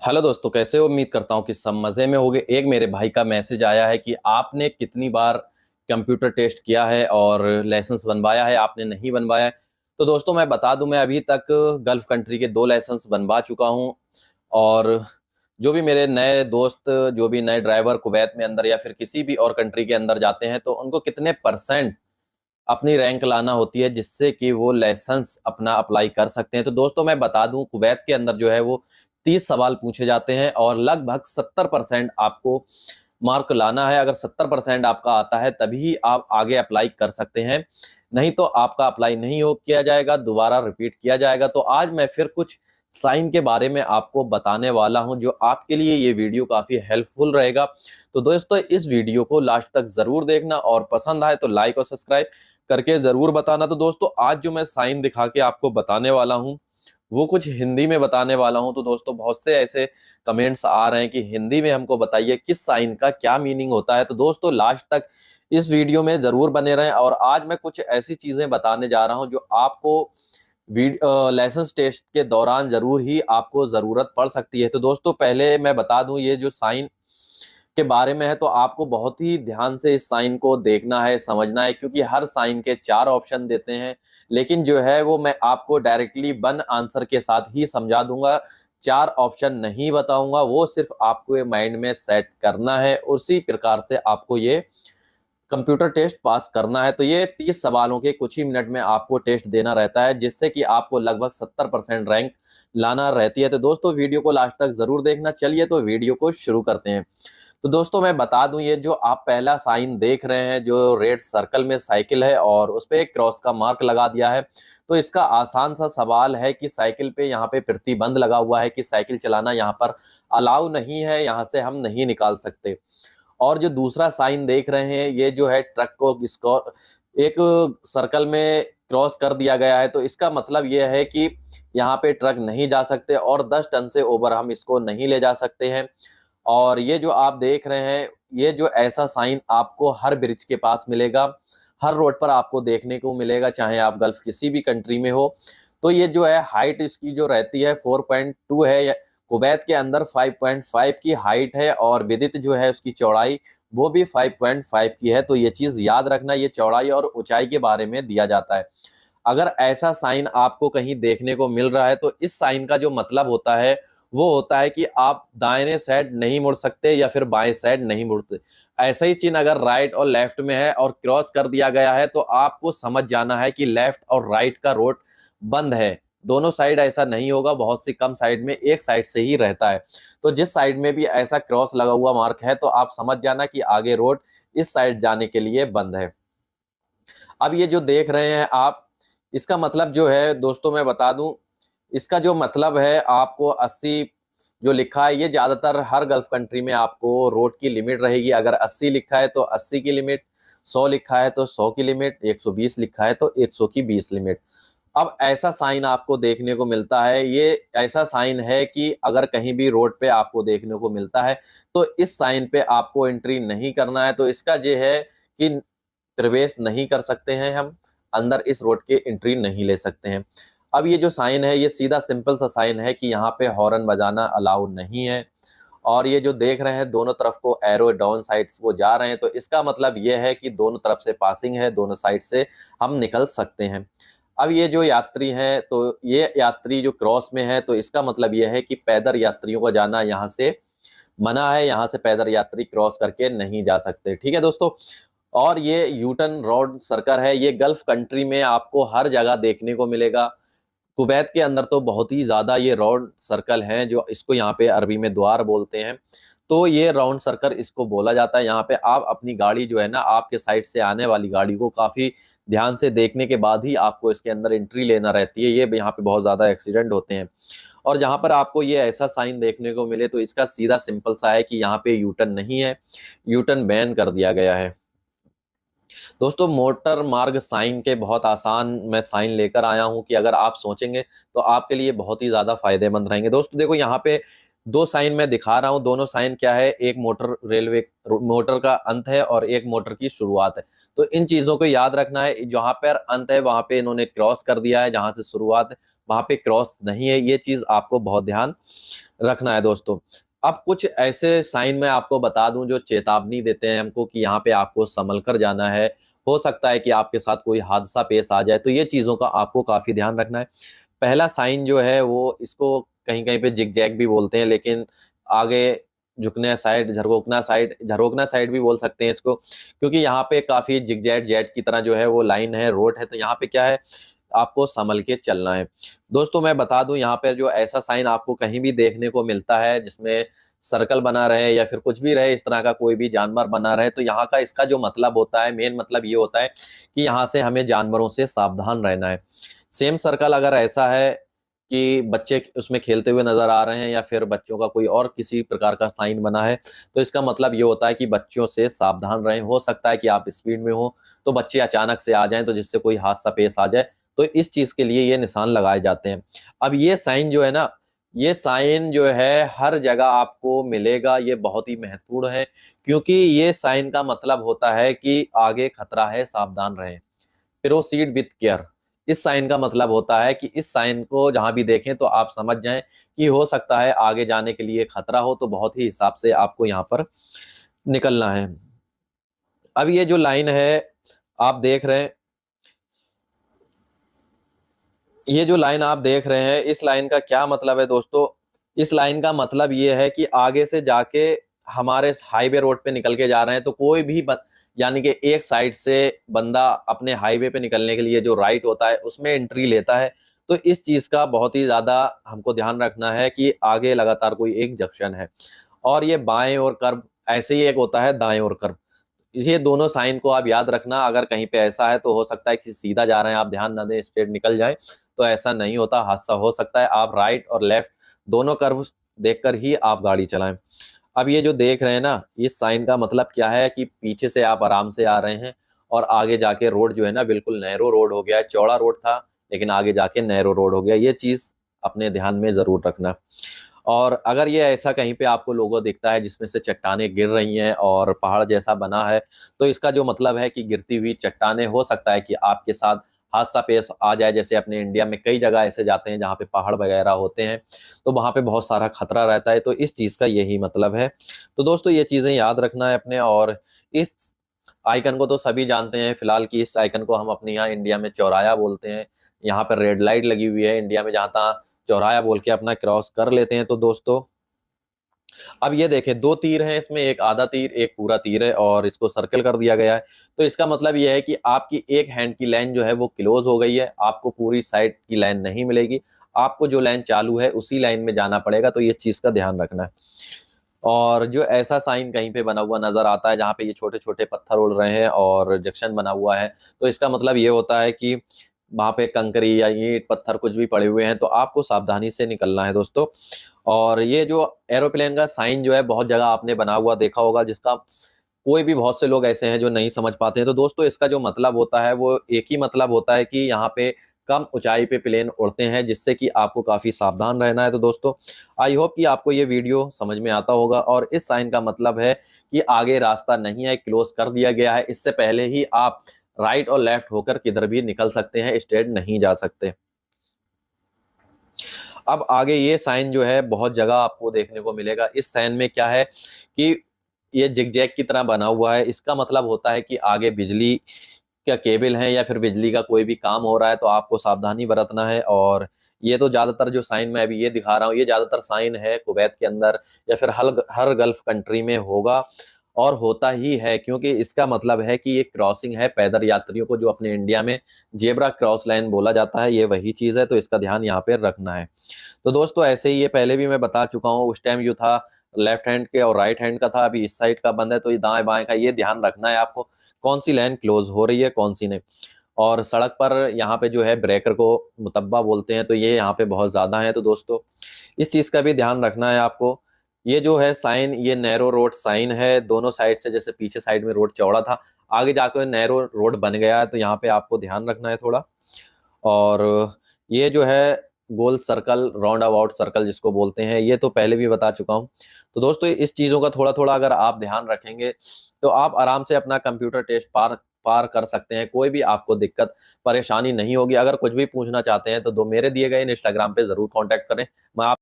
Hello दोस्तों, कैसे हो? उम्मीद करता हूँ कि सब मज़े में होंगे। एक मेरे भाई का मैसेज आया है कि आपने कितनी बार कंप्यूटर टेस्ट किया है और लाइसेंस बनवाया है, आपने नहीं बनवाया है। तो दोस्तों मैं बता दूं, मैं अभी तक गल्फ कंट्री के 2 लाइसेंस बनवा चुका हूं। और जो भी मेरे नए दोस्त, जो भी नए ड्राइवर कुवैत में अंदर या फिर किसी भी और कंट्री के अंदर जाते हैं, तो उनको कितने परसेंट अपनी रैंक लाना होती है जिससे कि वो लाइसेंस अपना अप्लाई कर सकते हैं। तो दोस्तों मैं बता दूं, कुवैत के अंदर जो है वो 30 सवाल पूछे जाते हैं और लगभग 70% आपको मार्क लाना है। अगर 70% आपका आता है तभी आप आगे अप्लाई कर सकते हैं, नहीं तो आपका अप्लाई नहीं हो किया जाएगा, दोबारा रिपीट किया जाएगा। तो आज मैं फिर कुछ साइन के बारे में आपको बताने वाला हूं, जो आपके लिए ये वीडियो काफी हेल्पफुल रहेगा। तो दोस्तों इस वीडियो को लास्ट तक जरूर देखना और पसंद आए तो लाइक और सब्सक्राइब करके जरूर बताना। तो दोस्तों आज जो मैं साइन दिखा के आपको बताने वाला हूँ वो कुछ हिंदी में बताने वाला हूं। तो दोस्तों बहुत से ऐसे कमेंट्स आ रहे हैं कि हिंदी में हमको बताइए किस साइन का क्या मीनिंग होता है। तो दोस्तों लास्ट तक इस वीडियो में जरूर बने रहें। और आज मैं कुछ ऐसी चीजें बताने जा रहा हूं जो आपको लाइसेंस टेस्ट के दौरान जरूर ही आपको जरूरत पड़ सकती है। तो दोस्तों पहले मैं बता दूं, ये जो साइन के बारे में है तो आपको बहुत ही ध्यान से इस साइन को देखना है, समझना है, क्योंकि हर साइन के 4 ऑप्शन देते हैं। लेकिन जो है वो मैं आपको डायरेक्टली वन आंसर के साथ ही समझा दूंगा, 4 ऑप्शन नहीं बताऊंगा। वो सिर्फ आपको ये माइंड में सेट करना है, उसी प्रकार से आपको ये कंप्यूटर टेस्ट पास करना है। तो ये 30 सवालों के कुछ ही मिनट में आपको टेस्ट देना रहता है, जिससे कि आपको लगभग 70% रैंक लाना रहती है। तो दोस्तों वीडियो को लास्ट तक जरूर देखना। चलिए तो वीडियो को शुरू करते हैं। तो दोस्तों मैं बता दूं, ये जो आप पहला साइन देख रहे हैं, जो रेड सर्कल में साइकिल है और उस पे एक क्रॉस का मार्क लगा दिया है, तो इसका आसान सा सवाल है कि साइकिल पे यहाँ पे प्रतिबंध लगा हुआ है कि साइकिल चलाना यहाँ पर अलाउ नहीं है, यहाँ से हम नहीं निकाल सकते। और जो दूसरा साइन देख रहे हैं, ये जो है ट्रक को इसको एक सर्कल में क्रॉस कर दिया गया है, तो इसका मतलब ये है कि यहाँ पे ट्रक नहीं जा सकते और 10 टन से ओवर हम इसको नहीं ले जा सकते हैं। और ये जो आप देख रहे हैं, ये जो ऐसा साइन आपको हर ब्रिज के पास मिलेगा, हर रोड पर आपको देखने को मिलेगा, चाहे आप गल्फ किसी भी कंट्री में हो। तो ये जो है हाइट इसकी जो रहती है 4.2 है। कुवैत के अंदर 5.5 की हाइट है और विदित जो है उसकी चौड़ाई वो भी 5.5 की है। तो ये चीज याद रखना, ये चौड़ाई और ऊंचाई के बारे में दिया जाता है। अगर ऐसा साइन आपको कहीं देखने को मिल रहा है तो इस साइन का जो मतलब होता है वो होता है कि आप दाहिने साइड नहीं मुड़ सकते या फिर बाएं साइड नहीं मुड़ते। ऐसा ही चिन्ह अगर राइट और लेफ्ट में है और क्रॉस कर दिया गया है तो आपको समझ जाना है कि लेफ्ट और राइट का रोड बंद है। दोनों साइड ऐसा नहीं होगा, बहुत सी कम साइड में एक साइड से ही रहता है। तो जिस साइड में भी ऐसा क्रॉस लगा हुआ मार्क है तो आप समझ जाना कि आगे रोड इस साइड जाने के लिए बंद है। अब ये जो देख रहे हैं आप, इसका मतलब जो है दोस्तों मैं बता दूं, इसका जो मतलब है आपको 80 जो लिखा है, ये ज्यादातर हर गल्फ कंट्री में आपको रोड की लिमिट रहेगी। अगर 80 लिखा है तो 80 की लिमिट, 100 लिखा है तो 100 की लिमिट, 120 लिखा है तो 100 की 20 लिमिट। अब ऐसा साइन आपको देखने को मिलता है, ये ऐसा साइन है कि अगर कहीं भी रोड पे आपको देखने को मिलता है तो इस साइन पे आपको एंट्री नहीं करना है। तो इसका ये है कि प्रवेश नहीं कर सकते हैं हम अंदर, इस रोड के एंट्री नहीं ले सकते हैं। अब ये जो साइन है ये सीधा सिंपल सा साइन है कि यहाँ पे हॉर्न बजाना अलाउ नहीं है। और ये जो देख रहे हैं दोनों तरफ को एरो डाउन साइड वो जा रहे हैं, तो इसका मतलब ये है कि दोनों तरफ से पासिंग है, दोनों साइड से हम निकल सकते हैं। अब ये जो यात्री हैं, तो ये यात्री जो क्रॉस में है, तो इसका मतलब ये है कि पैदल यात्रियों को जाना यहाँ से मना है, यहाँ से पैदल यात्री क्रॉस करके नहीं जा सकते। ठीक है दोस्तों। और ये यूटर्न रोड सर्कल है, ये गल्फ कंट्री में आपको हर जगह देखने को मिलेगा। कुवैत के अंदर तो बहुत ही ज्यादा ये राउंड सर्कल हैं, जो इसको यहाँ पे अरबी में द्वार बोलते हैं। तो ये राउंड सर्कल इसको बोला जाता है। यहाँ पे आप अपनी गाड़ी जो है ना, आपके साइड से आने वाली गाड़ी को काफी ध्यान से देखने के बाद ही आपको इसके अंदर एंट्री लेना रहती है। ये यहाँ पे बहुत ज्यादा एक्सीडेंट होते हैं। और जहां पर आपको ये ऐसा साइन देखने को मिले तो इसका सीधा सिंपल सा है कि यहाँ पे यूटर्न नहीं है, यूटर्न बैन कर दिया गया है। दोस्तों मोटर मार्ग साइन के बहुत आसान मैं साइन लेकर आया हूं कि अगर आप सोचेंगे तो आपके लिए बहुत ही ज्यादा फायदेमंद रहेंगे। दोस्तों देखो यहाँ पे दो साइन मैं दिखा रहा हूँ, दोनों साइन क्या है, एक मोटर रेलवे मोटर का अंत है और एक मोटर की शुरुआत है। तो इन चीजों को याद रखना है, जहां पर अंत है वहां पे इन्होंने क्रॉस कर दिया है, जहां से शुरुआत है वहां पे क्रॉस नहीं है। ये चीज आपको बहुत ध्यान रखना है दोस्तों। अब कुछ ऐसे साइन मैं आपको बता दूं जो चेतावनी देते हैं हमको कि यहाँ पे आपको संभल कर जाना है, हो सकता है कि आपके साथ कोई हादसा पेश आ जाए। तो ये चीजों का आपको काफी ध्यान रखना है। पहला साइन जो है वो, इसको कहीं कहीं पे जिग जैग भी बोलते हैं, लेकिन आगे झुकने साइड, झरोकना साइड भी बोल सकते हैं इसको, क्योंकि यहाँ पे काफी जिगजैग जेट की तरह जो है वो लाइन है, रोड है। तो यहाँ पे क्या है, आपको संभल के चलना है दोस्तों। मैं बता दूं, यहाँ पे जो ऐसा साइन आपको कहीं भी देखने को मिलता है जिसमें सर्कल बना रहे या फिर कुछ भी रहे, इस तरह का कोई भी जानवर बना रहे, तो यहाँ का इसका जो मतलब होता है, मेन मतलब ये होता है कि यहाँ से हमें जानवरों से सावधान रहना है। सेम सर्कल अगर ऐसा है कि बच्चे उसमें खेलते हुए नजर आ रहे हैं या फिर बच्चों का कोई और किसी प्रकार का साइन बना है, तो इसका मतलब ये होता है कि बच्चों से सावधान रहें। हो सकता है कि आप स्पीड में हो तो बच्चे अचानक से आ जाएं, तो जिससे कोई हादसा पेश आ जाए, तो इस चीज के लिए ये निशान लगाए जाते हैं। अब ये साइन जो है ना, ये साइन जो है हर जगह आपको मिलेगा, ये बहुत ही महत्वपूर्ण है, क्योंकि ये साइन का मतलब होता है कि आगे खतरा है, सावधान रहें। प्रोसीड विथ केयर, इस साइन का मतलब होता है कि इस साइन को जहां भी देखें तो आप समझ जाएं कि हो सकता है आगे जाने के लिए खतरा हो, तो बहुत ही हिसाब से आपको यहाँ पर निकलना है। अब ये जो लाइन है आप देख रहे हैं, ये जो लाइन आप देख रहे हैं, इस लाइन का क्या मतलब है दोस्तों? इस लाइन का मतलब ये है कि आगे से जाके हमारे हाईवे रोड पे निकल के जा रहे हैं, तो कोई भी यानी कि एक साइड से बंदा अपने हाईवे पे निकलने के लिए जो राइट होता है उसमें एंट्री लेता है। तो इस चीज का बहुत ही ज्यादा हमको ध्यान रखना है कि आगे लगातार कोई एक जंक्शन है, और ये बाएं और कर्व, ऐसे ही एक होता है दाएं और कर्व। ये दोनों साइन को आप याद रखना। अगर कहीं पे ऐसा है तो हो सकता है कि सीधा जा रहे हैं, आप ध्यान ना दें, स्ट्रेट निकल जाए, तो ऐसा नहीं होता, हादसा हो सकता है। आप राइट और लेफ्ट दोनों कर्व देखकर ही आप गाड़ी चलाएं। अब ये जो देख रहे हैं ना, इस साइन का मतलब क्या है कि पीछे से आप आराम से आ रहे हैं और आगे जाके रोड जो है ना बिल्कुल नैरो रोड हो गया है। चौड़ा रोड था लेकिन आगे जाके नैरो रोड हो गया। ये चीज अपने ध्यान में जरूर रखना। और अगर ये ऐसा कहीं पे आपको लोगो दिखता है जिसमें से चट्टानें गिर रही हैं और पहाड़ जैसा बना है, तो इसका जो मतलब है कि गिरती हुई चट्टानें, हो सकता है कि आपके साथ हादसा पेश आ जाए। जैसे अपने इंडिया में कई जगह ऐसे जाते हैं जहाँ पे पहाड़ वगैरह होते हैं, तो वहाँ पे बहुत सारा खतरा रहता है। तो इस चीज का यही मतलब है। तो दोस्तों ये चीजें याद रखना है अपने। और इस आइकन को तो सभी जानते हैं फिलहाल, कि इस आइकन को हम अपने यहाँ इंडिया में चौराया बोलते हैं। यहाँ पर रेड लाइट लगी हुई है इंडिया में, जहाँ तहाँ चौराया बोल के अपना क्रॉस कर लेते हैं। तो दोस्तों अब ये देखें, दो तीर हैं इसमें, एक आधा तीर एक पूरा तीर है, और इसको सर्कल कर दिया गया है। तो इसका मतलब ये है कि आपकी एक हैंड की लाइन जो है वो क्लोज हो गई है, आपको पूरी साइड की लाइन नहीं मिलेगी, आपको जो लाइन चालू है उसी लाइन में जाना पड़ेगा। तो ये चीज का ध्यान रखना है। और जो ऐसा साइन कहीं पे बना हुआ नजर आता है जहाँ पे ये छोटे छोटे पत्थर उड़ रहे हैं और जंक्शन बना हुआ है, तो इसका मतलब ये होता है कि वहां पे कंकरी या ईंट पत्थर कुछ भी पड़े हुए हैं, तो आपको सावधानी से निकलना है दोस्तों। और ये जो एरोप्लेन का साइन जो है बहुत जगह आपने बना हुआ देखा होगा, जिसका कोई भी, बहुत से लोग ऐसे हैं जो नहीं समझ पाते हैं। तो दोस्तों इसका जो मतलब होता है वो एक ही मतलब होता है कि यहाँ पे कम ऊंचाई पे प्लेन उड़ते हैं, जिससे कि आपको काफी सावधान रहना है। तो दोस्तों आई होप कि आपको ये वीडियो समझ में आता होगा। और इस साइन का मतलब है कि आगे रास्ता नहीं है, क्लोज कर दिया गया है, इससे पहले ही आप राइट और लेफ्ट होकर किधर भी निकल सकते हैं, स्ट्रेट नहीं जा सकते। अब आगे ये साइन जो है बहुत जगह आपको देखने को मिलेगा। इस साइन में क्या है कि ये जिगजैग की तरह बना हुआ है, इसका मतलब होता है कि आगे बिजली का केबल है या फिर बिजली का कोई भी काम हो रहा है, तो आपको सावधानी बरतना है। और ये तो ज्यादातर जो साइन मैं अभी ये दिखा रहा हूँ, ये ज्यादातर साइन है कुवैत के अंदर या फिर हर गल्फ कंट्री में होगा, और होता ही है, क्योंकि इसका मतलब है कि ये क्रॉसिंग है पैदल यात्रियों को, जो अपने इंडिया में जेब्रा क्रॉस लाइन बोला जाता है, ये वही चीज है। तो इसका ध्यान यहाँ पे रखना है। तो दोस्तों ऐसे ही, ये पहले भी मैं बता चुका हूँ, उस टाइम जो था लेफ्ट हैंड के और राइट हैंड का था, अभी इस साइड का बंद है, तो ये दाएं बाएं का ये ध्यान रखना है आपको, कौन सी लाइन क्लोज हो रही है कौन सी नहीं। और सड़क पर यहाँ पे जो है ब्रेकर को मुतब्बा बोलते हैं, तो ये यहाँ पे बहुत ज्यादा है। तो दोस्तों इस चीज का भी ध्यान रखना है आपको। ये जो है साइन, ये नैरो रोड साइन है, दोनों साइड से, जैसे पीछे साइड में रोड चौड़ा था, आगे जाकर नैरो रोड बन गया है, तो यहाँ पे आपको ध्यान रखना है थोड़ा। और ये जो है गोल सर्कल, राउंड अबाउट सर्कल जिसको बोलते हैं, ये तो पहले भी बता चुका हूँ। तो दोस्तों इस चीज़ों का थोड़ा थोड़ा अगर आप ध्यान रखेंगे तो आप आराम से अपना कंप्यूटर टेस्ट पार पार कर सकते हैं। कोई भी आपको दिक्कत परेशानी नहीं होगी। अगर कुछ भी पूछना चाहते हैं तो मेरे दिए गए इंस्टाग्राम पे ज़रूर कॉन्टैक्ट करें। मैं आप